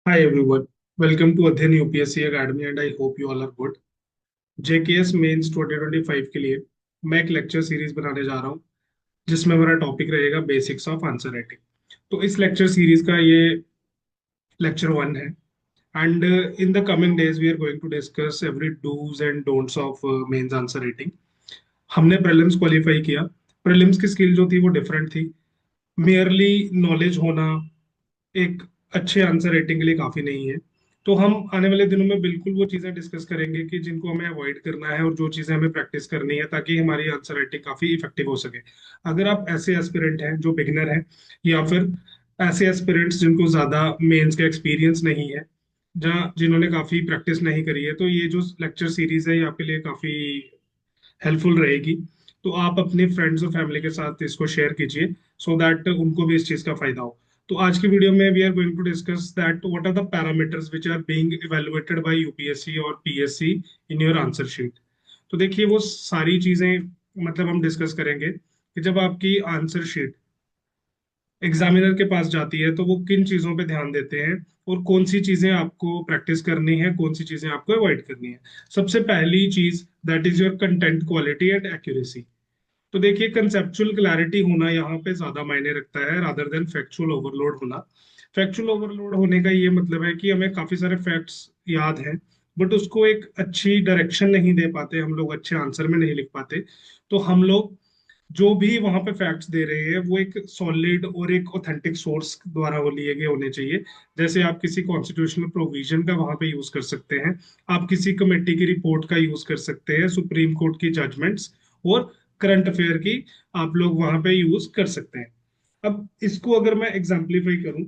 Hi everyone, welcome to Adhyayan UPSC academy and I hope you all are good. JKS mains 2025 के लिए मैं एक lecture series बनाने जा रहा हूँ जिसमें हमारा टॉपिक रहेगा बेसिक्स ऑफ आंसर राइटिंग। तो इस लेक्चर सीरीज का ये लेक्चर वन है and in the coming days we are going to discuss every dos and don'ts of mains answer writing. हमने प्रीलिम्स क्वालिफाई किया। प्रीलिम्स की स्किल जो थी वो डिफरेंट थी। मेयरली नॉलेज होना एक अच्छे आंसर रेटिंग के लिए काफी नहीं है। तो हम आने वाले दिनों में बिल्कुल वो चीजें डिस्कस करेंगे कि जिनको हमें अवॉइड करना है और जो चीजें हमें प्रैक्टिस करनी है ताकि हमारी आंसर राइटिंग काफी इफेक्टिव हो सके। अगर आप ऐसे एस्पिरेंट हैं जो बिगिनर हैं या फिर ऐसे एस्पिरेंट्स जिनको ज्यादा मेंस का एक्सपीरियंस नहीं है, जहाँ जिन्होंने काफी प्रैक्टिस नहीं करी है, तो ये जो लेक्चर सीरीज है ये आपके लिए काफी हेल्पफुल रहेगी। तो आप अपने फ्रेंड्स और फैमिली के साथ इसको शेयर कीजिए सो दैट उनको भी इस चीज का फायदा हो। तो आज की वीडियो में we are going to discuss that what are the parameters which are being evaluated by UPSC और PSC in your answer sheet. तो देखिए वो सारी चीजें मतलब हम डिस्कस करेंगे कि जब आपकी आंसर शीट एग्जामिनर के पास जाती है तो वो किन चीजों पे ध्यान देते हैं और कौन सी चीजें आपको प्रैक्टिस करनी है, कौन सी चीजें आपको अवॉइड करनी है। सबसे पहली चीज that is your content quality and accuracy. तो देखिए कंसेप्चुअल क्लैरिटी होना यहाँ पे ज्यादा मायने रखता है रादर देन फैक्चुअल ओवरलोड होना। फैक्चुअल ओवरलोड होने का ये मतलब है कि हमें काफी सारे फैक्ट्स याद हैं बट उसको एक अच्छी डायरेक्शन नहीं दे पाते, हम लोग अच्छे आंसर में नहीं लिख पाते। तो हम लोग जो भी वहां पे फैक्ट्स दे रहे हैं वो एक सॉलिड और एक ऑथेंटिक सोर्स द्वारा वो लिए गए होने चाहिए। जैसे आप किसी कॉन्स्टिट्यूशनल प्रोविजन का वहां पे यूज कर सकते हैं, आप किसी कमेटी की रिपोर्ट का यूज कर सकते हैं, सुप्रीम कोर्ट की जजमेंट्स और करंट अफेयर की आप लोग वहां पे यूज कर सकते हैं। अब इसको अगर मैं एग्जाम्पलीफाई करूं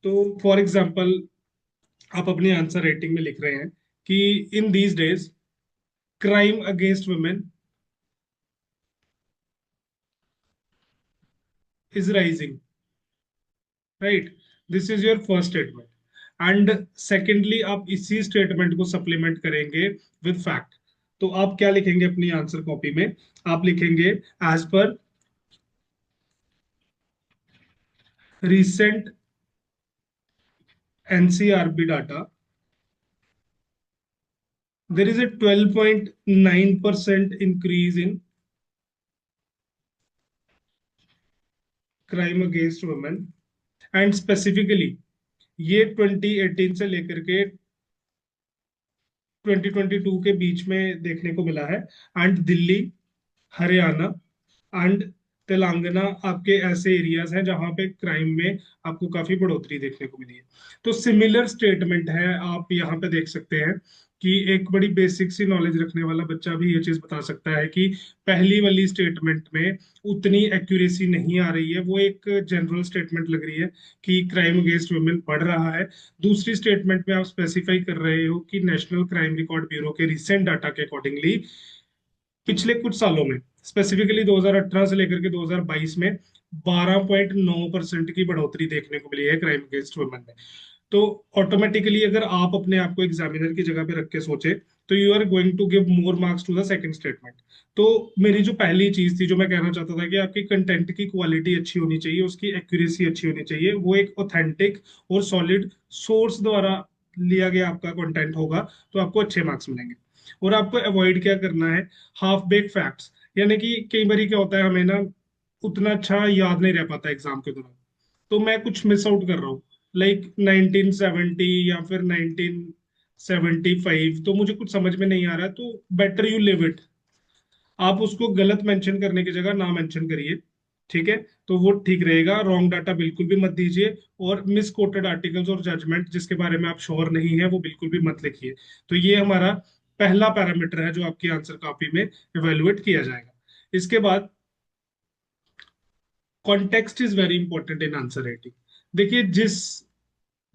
तो फॉर एग्जाम्पल आप अपनी आंसर राइटिंग में लिख रहे हैं कि in these days crime against women is rising, right? This is your first statement and secondly आप इसी स्टेटमेंट को सप्लीमेंट करेंगे विद फैक्ट। तो आप क्या लिखेंगे अपनी आंसर कॉपी में? आप लिखेंगे as per recent NCRB data, there is a 12.9% increase in crime against women and specifically ये 2018 से लेकर के 2022 के बीच में देखने को मिला है। एंड दिल्ली, हरियाणा एंड तेलंगाना आपके ऐसे एरियाज हैं जहां पे क्राइम में आपको काफी बढ़ोतरी देखने को मिली है। तो सिमिलर स्टेटमेंट है, आप यहाँ पे देख सकते हैं कि एक बड़ी बेसिक सी नॉलेज रखने वाला बच्चा भी ये चीज बता सकता है कि पहली वाली स्टेटमेंट में उतनी एक्यूरेसी नहीं आ रही है, वो एक जनरल स्टेटमेंट लग रही है कि क्राइम अगेंस्ट वुमेन बढ़ रहा है। दूसरी स्टेटमेंट में आप स्पेसिफाई कर रहे हो कि नेशनल क्राइम रिकॉर्ड ब्यूरो के रिसेंट डाटा के अकॉर्डिंगली पिछले कुछ सालों में स्पेसिफिकली 2018 से लेकर के 2022 में 12.9% की बढ़ोतरी देखने को मिली है क्राइम अगेंस्ट वुमेन में। तो ऑटोमेटिकली अगर आप अपने आप को एग्जामिनर की जगह पे रख के सोचे तो you are going to give more marks to the second statement. तो मेरी जो पहली चीज थी जो मैं कहना चाहता था कि आपकी कंटेंट की क्वालिटी अच्छी होनी चाहिए, उसकी एक्यूरेसी अच्छी होनी चाहिए, वो एक ऑथेंटिक और सॉलिड सोर्स द्वारा लिया गया आपका कंटेंट होगा तो आपको अच्छे मार्क्स मिलेंगे। और आपको अवॉइड क्या करना है? हाफ बेक फैक्ट्स, यानी कि कई बार क्या होता है हमें ना उतना अच्छा याद नहीं रह पाता एग्जाम के दौरान, तो मैं कुछ मिस आउट कर रहा हूँ लाइक 1970 या फिर 1975, तो मुझे कुछ समझ में नहीं आ रहा है, तो बेटर यू लिव इट। आप उसको गलत मेंशन करने की जगह ना मेंशन करिए, ठीक है? तो वो ठीक रहेगा। रॉन्ग डाटा बिल्कुल भी मत दीजिए और मिस कोटेड आर्टिकल्स और जजमेंट जिसके बारे में आप श्योर नहीं है वो बिल्कुल भी मत लिखिए। तो ये हमारा पहला पैरामीटर है जो आपकी आंसर कॉपी में इवेलुएट किया जाएगा। इसके बाद context is very important in answer writing. देखिए जिस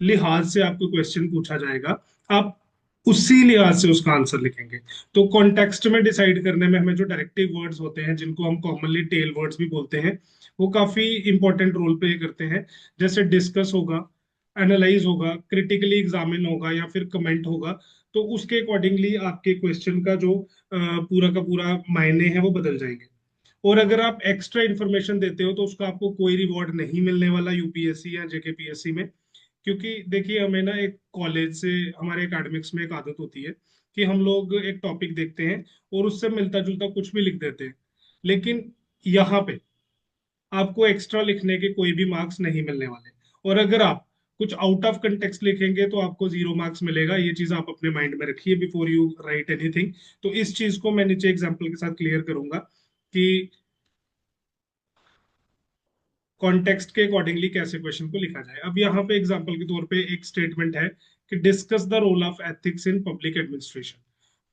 लिहाज से आपको क्वेश्चन पूछा जाएगा आप उसी लिहाज से उसका आंसर लिखेंगे। तो कॉन्टेक्स्ट में डिसाइड करने में हमें जो डायरेक्टिव वर्ड्स होते हैं जिनको हम कॉमनली टेल वर्ड्स भी बोलते हैं वो काफी इंपॉर्टेंट रोल प्ले करते हैं। जैसे डिस्कस होगा, एनालाइज होगा, क्रिटिकली एग्जामिन होगा या फिर कमेंट होगा। तो उसके अकॉर्डिंगली आपके क्वेश्चन का जो पूरा का पूरा मायने है वो बदल जाएंगे। और अगर आप एक्स्ट्रा इन्फॉर्मेशन देते हो तो उसका आपको कोई रिवॉर्ड नहीं मिलने वाला यूपीएससी या जेकेपीएससी में। क्योंकि देखिए हमें ना एक कॉलेज से, हमारे एकेडमिक्स में एक आदत होती है कि हम लोग एक टॉपिक देखते हैं और उससे मिलता जुलता कुछ भी लिख देते हैं, लेकिन यहाँ पे आपको एक्स्ट्रा लिखने के कोई भी मार्क्स नहीं मिलने वाले। और अगर आप कुछ आउट ऑफ कंटेक्स्ट लिखेंगे तो आपको 0 मार्क्स मिलेगा। ये चीज आप अपने माइंड में रखिए बिफोर यू राइट एनीथिंग। तो इस चीज को मैं नीचे एग्जांपल के साथ क्लियर करूंगा कि कॉन्टेक्स्ट के अकॉर्डिंगली कैसे क्वेश्चन को लिखा जाए। अब यहाँ पे एग्जांपल के तौर पे एक स्टेटमेंट है कि discuss the role of ethics in public administration.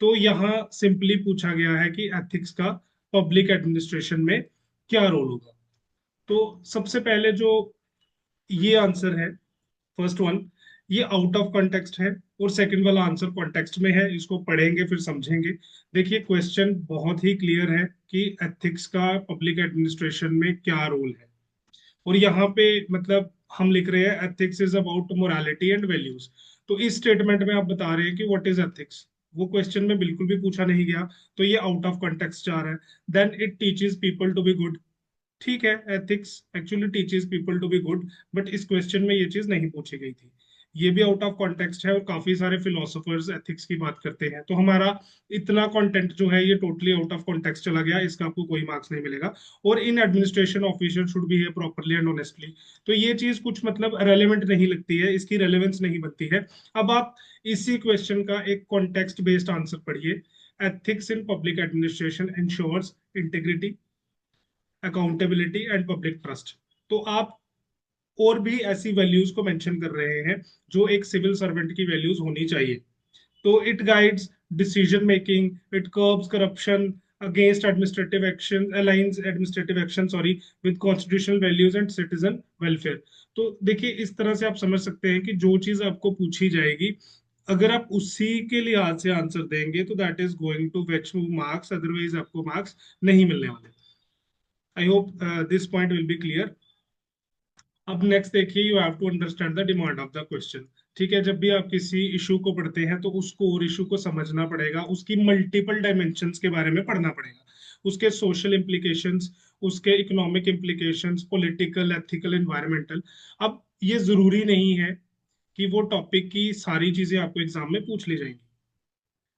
तो यहाँ सिंपली पूछा गया है कि एथिक्स का पब्लिक एडमिनिस्ट्रेशन में क्या रोल होगा। तो सबसे पहले जो ये आंसर है, फर्स्ट वन, ये आउट ऑफ कॉन्टेक्स्ट है, और सेकंड वाला आंसर कॉन्टेक्स्ट में है। इसको पढ़ेंगे फिर समझेंगे। देखिए क्वेश्चन बहुत ही क्लियर है कि एथिक्स का पब्लिक एडमिनिस्ट्रेशन में क्या रोल है। और यहाँ पे मतलब हम लिख रहे हैं ethics is about morality and values. तो इस स्टेटमेंट में आप बता रहे हैं कि व्हाट इज एथिक्स, वो क्वेश्चन में बिल्कुल भी पूछा नहीं गया, तो ये आउट ऑफ कॉन्टेक्स्ट जा रहा है। Then it teaches people to be good. ठीक है, ethics actually teaches people to be good, but इस क्वेश्चन में ये चीज नहीं पूछी गई थी। ये भी आउट ऑफ कॉन्टेक्स्ट है, और काफी सारे फिलोसोफर्स एथिक्स की बात करते हैं। तो हमारा इतना कंटेंट जो है ये टोटली आउट ऑफ कॉन्टेक्स्ट चला गया, इसका आपको कोई मार्क्स नहीं मिलेगा। और in administration official should behave properly and honestly, तो ये चीज कुछ मतलब रेलेवेंट नहीं लगती है, इसकी रेलेवेंस नहीं बनती है। अब आप इसी क्वेश्चन का एक कॉन्टेक्स्ट बेस्ड आंसर पढ़िए। Ethics in public administration ensures integrity, accountability and public trust. तो आप और भी ऐसी वैल्यूज को मेंशन कर रहे हैं जो एक सिविल सर्वेंट की वैल्यूज होनी चाहिए। तो it guides decision making, it curbs corruption, against administrative action, aligns administrative action sorry with constitutional values and citizen welfare. तो देखिए इस तरह से आप समझ सकते हैं कि जो चीज आपको पूछी जाएगी, अगर आप उसी के लिहाज से आंसर देंगे तो that is going to fetch marks, otherwise आपको मार्क्स नहीं मिलने वाले। I hope this point will be clear. अब नेक्स्ट देखिए, you have to understand the demand of the question. ठीक है, जब भी आप किसी इशू को पढ़ते हैं तो उसको और इशू को समझना पड़ेगा, उसकी मल्टीपल डायमेंशंस के बारे में पढ़ना पड़ेगा, उसके सोशल इम्प्लीकेशंस, उसके economic implications, political, ethical, environmental. अब ये जरूरी नहीं है कि वो टॉपिक की सारी चीजें आपको एग्जाम में पूछ ली जाएंगी,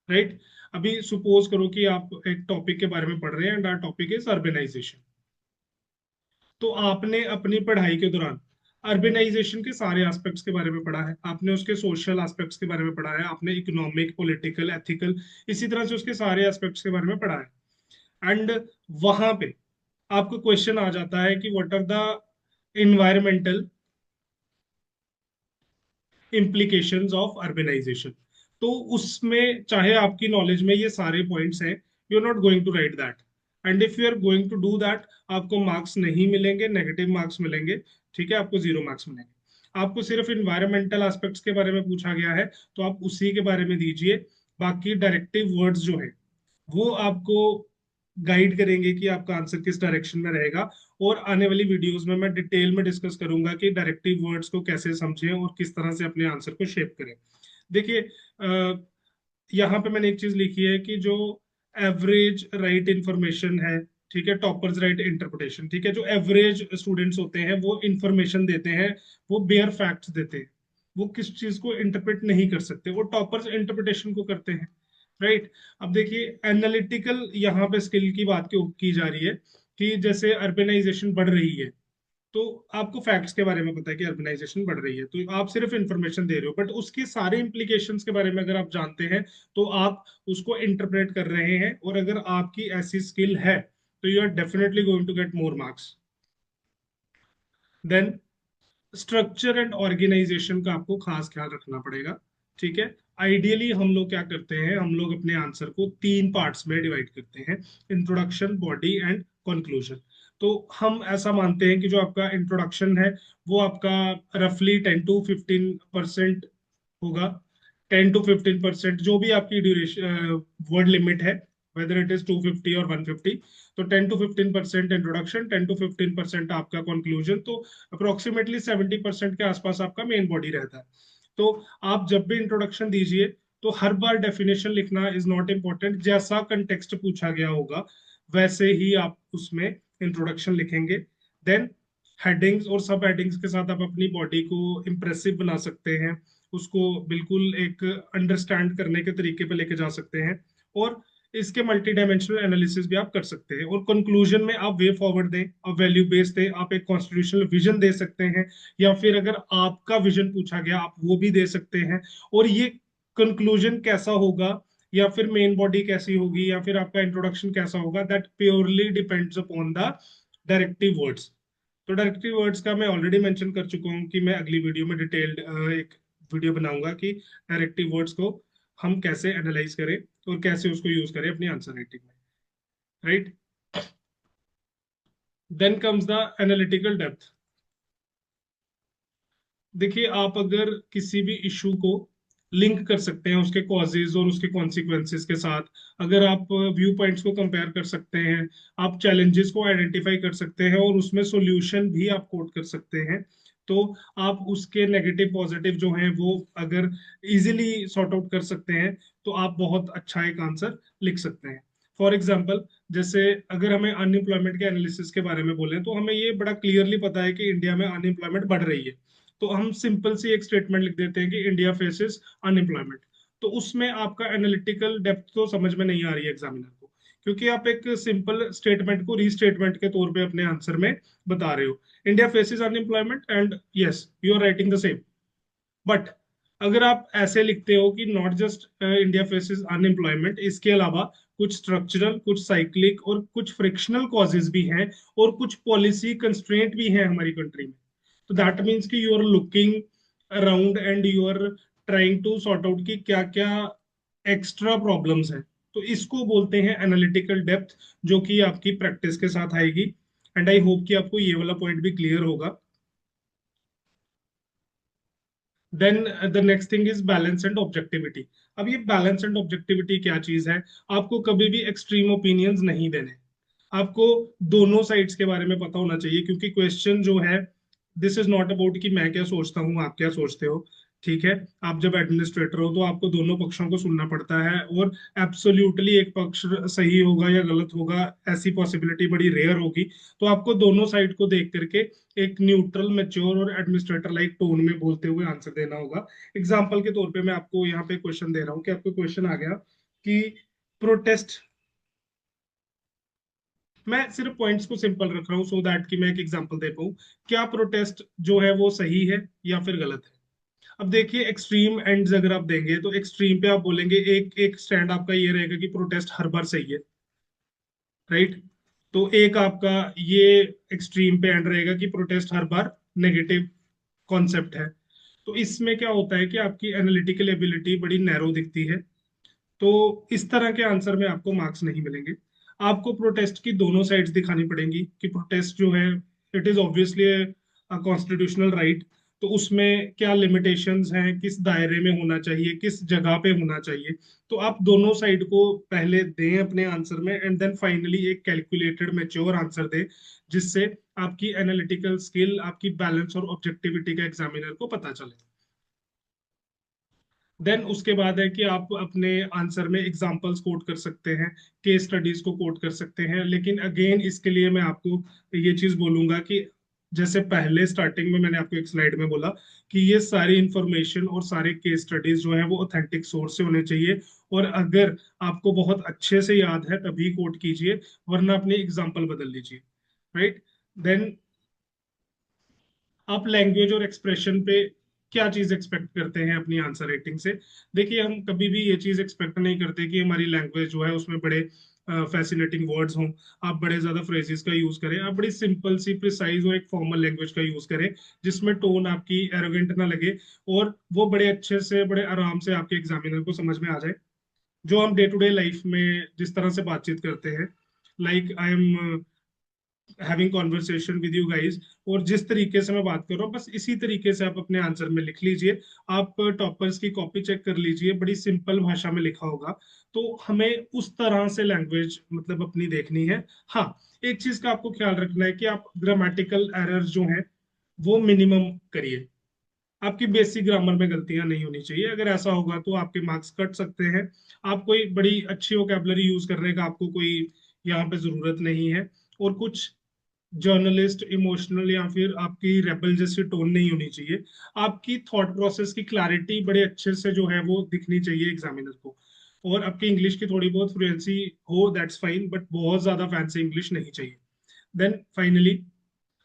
राइट। अभी सपोज करो कि आप एक टॉपिक के बारे में पढ़ रहे हैं and our topic is urbanisation. तो आपने अपनी पढ़ाई के दौरान अर्बेनाइजेशन के सारे एस्पेक्ट्स के बारे में पढ़ा है, आपने उसके सोशल एस्पेक्ट्स के बारे में पढ़ा है, आपने इकोनॉमिक, पॉलिटिकल, एथिकल, इसी तरह से उसके सारे एस्पेक्ट्स के बारे में पढ़ा है। एंड वहां पे आपको क्वेश्चन आ जाता है कि what are the environmental implications of urbanisation. तो उसमें चाहे आपकी नॉलेज में ये सारे पॉइंट्स हैं, you are not going to write that. And if you are going to do that, आपको मार्क्स नहीं मिलेंगे, नेगेटिव मार्क्स मिलेंगे। ठीक है, आपको 0 मार्क्स मिलेंगे। आपको सिर्फ इन्वायरमेंटल एस्पेक्ट्स के बारे में पूछा गया है, तो आप उसी के बारे में दीजिए। बाकी डायरेक्टिव वर्ड्स जो है वो आपको गाइड करेंगे कि आपका आंसर किस डायरेक्शन में रहेगा। और आने वाली वीडियोस में मैं डिटेल में डिस्कस करूंगा कि डायरेक्टिव वर्ड्स को कैसे समझें और किस तरह से अपने आंसर को शेप करें। देखिए यहाँ पे मैंने एक चीज लिखी है कि जो एवरेज राइट इंफॉर्मेशन है, ठीक है, टॉपर्स राइट इंटरप्रिटेशन। ठीक है, जो एवरेज स्टूडेंट्स होते हैं वो इंफॉर्मेशन देते हैं, वो बेयर फैक्ट्स देते हैं, वो किस चीज को इंटरप्रेट नहीं कर सकते, वो टॉपर्स इंटरप्रिटेशन को करते हैं, राइट। अब देखिए एनालिटिकल यहाँ पे स्किल की बात की जा रही है कि जैसे अर्बेनाइजेशन बढ़ रही है, तो आपको फैक्ट्स के बारे में पता है कि अर्बनाइजेशन बढ़ रही है, तो आप सिर्फ इंफॉर्मेशन दे रहे हो, बट उसके सारे इंप्लीकेशंस के बारे में अगर आप जानते हैं तो आप उसको इंटरप्रेट कर रहे हैं। और अगर आपकी ऐसी स्किल है तो you are definitely going to get more marks. Then structure and organisation का आपको खास ख्याल रखना पड़ेगा। ठीक है, आइडियली हम लोग क्या करते हैं, हम लोग अपने आंसर को 3 पार्ट्स में डिवाइड करते हैं, इंट्रोडक्शन, बॉडी एंड कंक्लूजन। तो हम ऐसा मानते हैं कि जो आपका इंट्रोडक्शन है वो आपका रफली 10 to 15% होगा। 10 to 15% जो भी आपकी ड्यूरेशन वर्ड लिमिट है, वेदर इट इज 250 और 150, तो 10 to 15% इंट्रोडक्शन, 10 to 15% आपका कंक्लूजन, तो अप्रोक्सीमेटली 70% के आसपास आपका मेन बॉडी रहता है। तो आप जब भी इंट्रोडक्शन दीजिए तो हर बार डेफिनेशन लिखना इज नॉट इम्पोर्टेंट, जैसा कंटेक्स्ट पूछा गया होगा वैसे ही आप उसमें इंट्रोडक्शन लिखेंगे। देन हेडिंग्स और सब हेडिंग्स के साथ आप अपनी बॉडी को इम्प्रेसिव बना सकते हैं, उसको बिल्कुल एक अंडरस्टैंड करने के तरीके पे लेके जा सकते हैं, और इसके मल्टी डायमेंशनल एनालिसिस भी आप कर सकते हैं, और कंक्लूजन में आप वे फॉरवर्ड दें, आप वैल्यू बेस्ड दें, आप एक कॉन्स्टिट्यूशनल विजन दे सकते हैं, या फिर अगर आपका विजन पूछा गया आप वो भी दे सकते हैं। और ये कंक्लूजन कैसा होगा, या फिर मेन बॉडी कैसी होगी, या फिर आपका इंट्रोडक्शन कैसा होगा, that purely depends upon the directive words. तो डायरेक्टिव वर्ड्स का मैं ऑलरेडी मेंशन कर चुका हूँ कि मैं अगली वीडियो में डिटेल्ड एक वीडियो बनाऊंगा कि डायरेक्टिव वर्ड्स को हम कैसे एनालाइज करें और कैसे उसको यूज करें अपनी आंसर राइटिंग में, right. Then comes the analytical depth. देखिए, आप अगर किसी भी इशू को लिंक कर सकते हैं उसके कॉजेज और उसके कॉन्सिक्वेंसेस के साथ, अगर आप व्यू पॉइंट्स को कंपेयर कर सकते हैं, आप चैलेंजेस को आइडेंटिफाई कर सकते हैं और उसमें सॉल्यूशन भी आप कोट कर सकते हैं, तो आप उसके नेगेटिव पॉजिटिव जो हैं वो अगर इजीली सॉर्ट आउट कर सकते हैं, तो आप बहुत अच्छा एक आंसर लिख सकते हैं। फॉर एग्जाम्पल, जैसे अगर हमें अनएम्प्लॉयमेंट के एनालिसिस के बारे में बोलें, तो हमें ये बड़ा क्लियरली पता है कि इंडिया में अनएम्प्लॉयमेंट बढ़ रही है। तो हम सिंपल सी एक स्टेटमेंट लिख देते हैं कि इंडिया फेसेस अनएम्प्लॉयमेंट। तो उसमें आपका एनालिटिकल डेप्थ तो समझ में नहीं आ रही है एग्जामिनर को, क्योंकि आप एक सिंपल स्टेटमेंट को रीस्टेटमेंट के तौर पे अपने आंसर में बता रहे हो, India faces unemployment and yes you are writing the same. But अगर आप ऐसे लिखते हो कि not just India faces unemployment, इसके अलावा कुछ स्ट्रक्चरल, कुछ साइक्लिक और कुछ फ्रिक्शनल कॉजेज भी हैं, और कुछ पॉलिसी कंस्ट्रेंट भी हैं हमारी कंट्री में, तो दैट मीन्स कि you are looking around and you are trying to sort out कि क्या क्या एक्स्ट्रा प्रॉब्लम्स हैं। तो इसको बोलते हैं एनालिटिकल डेप्थ, जो कि आपकी प्रैक्टिस के साथ आएगी। एंड आई होप कि आपको ये वाला पॉइंट भी क्लियर होगा। Then the next thing is balance and objectivity. अब ये बैलेंस एंड ऑब्जेक्टिविटी क्या चीज है? आपको कभी भी एक्सट्रीम ओपिनियंस नहीं देने, आपको दोनों साइड्स के बारे में पता होना चाहिए, क्योंकि क्वेश्चन जो है, दिस इज नॉट अबाउट कि मैं क्या सोचता हूँ आप क्या सोचते हो। ठीक है, आप जब एडमिनिस्ट्रेटर हो तो आपको दोनों पक्षों को सुनना पड़ता है, और एब्सोल्युटली एक पक्ष सही होगा या गलत होगा ऐसी पॉसिबिलिटी बड़ी रेयर होगी। तो आपको दोनों साइड को देख करके एक न्यूट्रल, मैच्योर और एडमिनिस्ट्रेटर लाइक टोन में बोलते हुए आंसर देना होगा। एग्जाम्पल के तौर पे मैं आपको यहाँ पे क्वेश्चन दे रहा हूँ कि आपको क्वेश्चन आ गया कि प्रोटेस्ट, मैं सिर्फ पॉइंट्स को सिंपल रख रहा हूँ सो दैट कि मैं एक एग्जांपल दे पाऊँ, क्या प्रोटेस्ट जो है वो सही है या फिर गलत है। अब देखिए, एक्सट्रीम एंड्स अगर आप देंगे तो एक्सट्रीम पे आप बोलेंगे, एक एक स्टैंड आपका ये रहेगा कि प्रोटेस्ट हर बार सही है, राइट। तो एक आपका ये एक्सट्रीम पे एंड रहेगा कि प्रोटेस्ट हर बार नेगेटिव कॉन्सेप्ट है। तो इसमें क्या होता है कि आपकी एनालिटिकल एबिलिटी बड़ी नैरो दिखती है। तो इस तरह के आंसर में आपको मार्क्स नहीं मिलेंगे। आपको प्रोटेस्ट की दोनों साइड्स दिखानी पड़ेंगी कि प्रोटेस्ट जो है, it is obviously constitutional right, तो उसमें क्या लिमिटेशंस हैं, किस दायरे में होना चाहिए, किस जगह पे होना चाहिए। तो आप दोनों साइड को पहले दें अपने आंसर में, एंड देन फाइनली एक कैलकुलेटेड मैच्योर आंसर दें, जिससे आपकी एनालिटिकल स्किल, आपकी बैलेंस और ऑब्जेक्टिविटी का एग्जामिनर को पता चले। देन उसके बाद है कि आप अपने आंसर में एग्जांपल्स कोट कर सकते हैं, केस स्टडीज को कोट कर सकते हैं, लेकिन अगेन इसके लिए मैं आपको ये चीज बोलूंगा कि जैसे पहले स्टार्टिंग में मैंने आपको एक स्लाइड में बोला कि ये सारी इंफॉर्मेशन और सारे केस स्टडीज जो है वो ऑथेंटिक सोर्स से होने चाहिए, और अगर आपको बहुत अच्छे से याद है तभी कोट कीजिए, वरना अपनी एग्जाम्पल बदल लीजिए, राइट। देन आप लैंग्वेज और एक्सप्रेशन पे क्या चीज एक्सपेक्ट करते हैं अपनी आंसर राइटिंग से? देखिए, हम कभी भी ये चीज एक्सपेक्ट नहीं करते कि हमारी लैंग्वेज जो है उसमें बड़े फैसिनेटिंग वर्ड्स हों, आप बड़े ज्यादा फ्रेजेस का यूज करें, आप बड़ी सिंपल सी प्रिसाइज और एक फॉर्मल लैंग्वेज का यूज करें, जिसमें टोन आपकी एरोगेंट ना लगे, और वो बड़े अच्छे से, बड़े आराम से आपके एग्जामिनर को समझ में आ जाए। जो हम डे टू डे लाइफ में जिस तरह से बातचीत करते हैं, like I am having conversation with you guys, और जिस तरीके से मैं बात कर रहा हूँ बस इसी तरीके से आप अपने आंसर में लिख लीजिए। आप टॉपर्स की कॉपी चेक कर लीजिए, बड़ी सिंपल भाषा में लिखा होगा। तो हमें उस तरह से लैंग्वेज मतलब अपनी देखनी है। हाँ, एक चीज का आपको ख्याल रखना है कि आप ग्रामेटिकल एरर्स जो हैं वो मिनिमम करिए, आपकी बेसिक ग्रामर में गलतियां नहीं होनी चाहिए। अगर ऐसा होगा तो आपके मार्क्स कट सकते हैं। आप कोई बड़ी अच्छी वोकेबलरी यूज करने का आपको कोई यहाँ पे जरूरत नहीं है। और कुछ जर्नलिस्ट इमोशनल या फिर आपकी रेबल जैसी टोन नहीं होनी चाहिए। आपकी थॉट प्रोसेस की क्लैरिटी बड़े अच्छे से जो है वो दिखनी चाहिए एग्जामिनर को। और आपकी इंग्लिश की थोड़ी बहुत फ्लुएंसी हो, दैट्स फाइन, बट बहुत ज्यादा फैंसी इंग्लिश नहीं चाहिए। देन फाइनली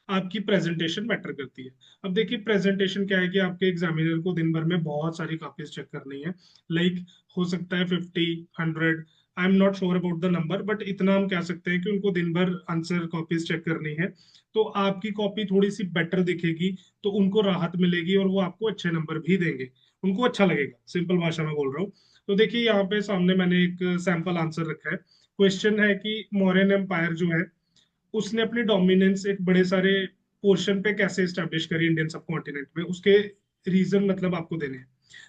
आपकी प्रेजेंटेशन मैटर करती है। अब देखिए प्रेजेंटेशन क्या है कि आपके एग्जामिनर को दिन भर में बहुत सारी कॉपीज चेक करनी है। लाइक हो सकता है 50, 100, I am not sure about the number, but इतना हम कह सकते हैं कि उनको दिन भर आंसर कॉपीज चेक करनी है। तो आपकी कॉपी थोड़ी सी बेटर दिखेगी, तो उनको राहत मिलेगी और वो आपको अच्छे नंबर भी देंगे। उनको अच्छा लगेगा, सिंपल भाषा में बोल रहा हूँ। तो देखिए यहाँ पे सामने मैंने एक सैंपल आंसर रखा है। क्वेश्चन है कि मौर्यन एम्पायर जो है उसने अपनी डोमिनेंस एक बड़े सारे पोर्शन पे कैसे स्टैब्लिश करी इंडियन सब कॉन्टिनेंट में, उसके रीजन मतलब आपको देने हैं।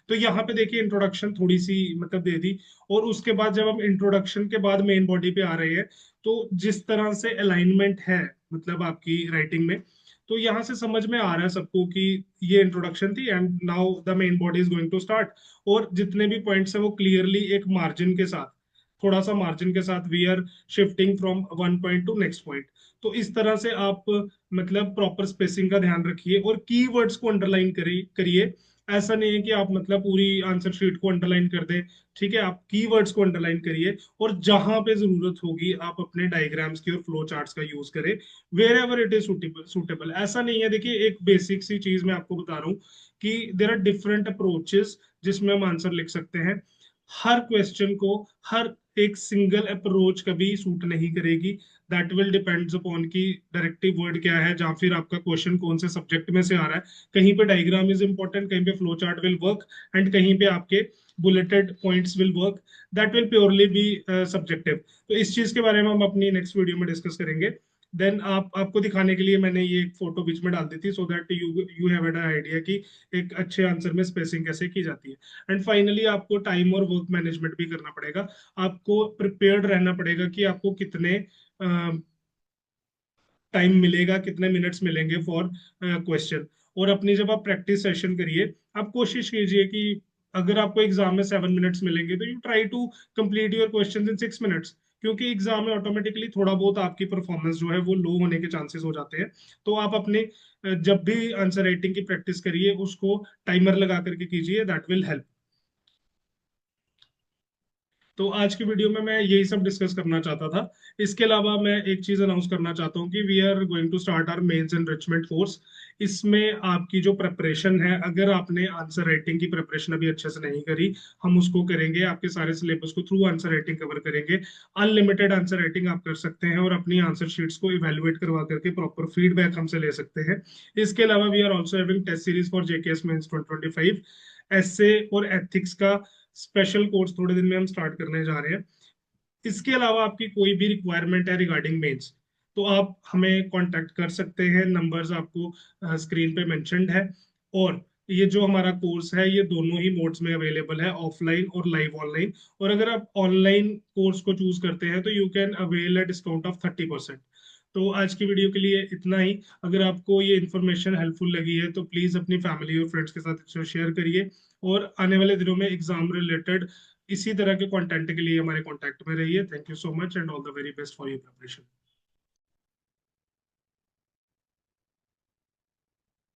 तो यहाँ पे देखिए इंट्रोडक्शन थोड़ी सी मतलब दे दी। और उसके बाद जब हम इंट्रोडक्शन के बाद मेन बॉडी पे आ रहे हैं, तो जिस तरह से अलाइनमेंट है मतलब आपकी राइटिंग में, तो यहाँ से समझ में आ रहा है सबको कि ये इंट्रोडक्शन थी and now the main body is going to start. और जितने भी पॉइंट्स है वो क्लियरली एक मार्जिन के साथ, थोड़ा सा मार्जिन के साथ we are shifting from one point to next point. तो इस तरह से आप मतलब प्रॉपर स्पेसिंग का ध्यान रखिए और कीवर्ड्स को अंडरलाइन करिए। ऐसा नहीं है कि आप मतलब पूरी आंसर शीट को अंडरलाइन कर दें। ठीक है, आप कीवर्ड्स को अंडरलाइन करिए और जहां पे जरूरत होगी आप अपने डायग्राम्स की और फ्लो चार्ट्स का यूज करें, wherever it is suitable. ऐसा नहीं है, देखिए एक बेसिक सी चीज मैं आपको बता रहा हूँ कि देर आर डिफरेंट अप्रोचेस जिसमें हम आंसर लिख सकते हैं। हर क्वेश्चन को हर एक सिंगल अप्रोच कभी सूट नहीं करेगी। दैट विल डिपेंड्स अपॉन की डायरेक्टिव वर्ड क्या है, या फिर आपका क्वेश्चन कौन से सब्जेक्ट में से आ रहा है। कहीं पे डायग्राम इज इंपॉर्टेंट, कहीं पे flow chart will work, and कहीं पे आपके bulleted points will work. That will purely be subjective. तो इस चीज के बारे में हम अपनी नेक्स्ट वीडियो में डिस्कस करेंगे। देन आपको दिखाने के लिए मैंने ये एक फोटो बीच में डाल दी थी, so that you you have an idea कि एक अच्छे आंसर में स्पेसिंग कैसे की जाती है। एंड फाइनली आपको टाइम और वर्क मैनेजमेंट भी करना पड़ेगा। आपको प्रिपेयर्ड रहना पड़ेगा कि आपको कितने टाइम मिलेगा, कितने मिनट्स मिलेंगे फॉर क्वेश्चन। और अपनी जब आप प्रैक्टिस सेशन करिए, आप कोशिश कीजिए कि अगर आपको एग्जाम में 7 मिनट्स मिलेंगे तो you try to complete your question in 6 minutes. क्योंकि एग्जाम में ऑटोमेटिकली थोड़ा बहुत आपकी परफॉर्मेंस जो है वो लो होने के चांसेस हो जाते हैं। तो आप अपने जब भी आंसर राइटिंग की प्रैक्टिस करिए उसको टाइमर लगा करके कीजिए, दैट विल हेल्प। तो आज की वीडियो में मैं यही सब डिस्कस करना चाहता था। इसके अलावा मैं एक चीज अनाउंस करना चाहता हूँ कि we are going to start our mains enrichment course. इसमें आपकी जो प्रिपरेशन है, अगर आपने आंसर राइटिंग की प्रिपरेशन अभी अच्छे से नहीं करी, हम उसको करेंगे, आपके सारे सिलेबस को थ्रू आंसर राइटिंग कवर करेंगे। अनलिमिटेड आंसर राइटिंग आप कर सकते हैं और अपनी आंसर शीट्स को इवेलुएट करवा करके प्रॉपर फीडबैक हमसे ले सकते हैं। इसके अलावा we are also having test series for JKS mains 2025। Essay और एथिक्स का स्पेशल कोर्स थोड़े दिन में हम स्टार्ट करने जा रहे हैं। इसके अलावा आपकी कोई भी रिक्वायरमेंट है रिगार्डिंग मेंस, तो आप हमें कांटेक्ट कर सकते हैं। नंबर्स आपको स्क्रीन पे मेंशन्ड है। और ये जो हमारा कोर्स है ये दोनों ही मोड्स में अवेलेबल है, ऑफलाइन और लाइव ऑनलाइन। और अगर आप ऑनलाइन कोर्स को चूज करते हैं तो you can avail a discount of 30%। तो आज की वीडियो के लिए इतना ही। अगर आपको ये इन्फॉर्मेशन हेल्पफुल लगी है तो प्लीज अपनी फैमिली और फ्रेंड्स के साथ इसे शेयर करिए। और आने वाले दिनों में एग्जाम रिलेटेड इसी तरह के कंटेंट के लिए हमारे कांटेक्ट में रहिए। Thank you so much and all the very best for your preparation.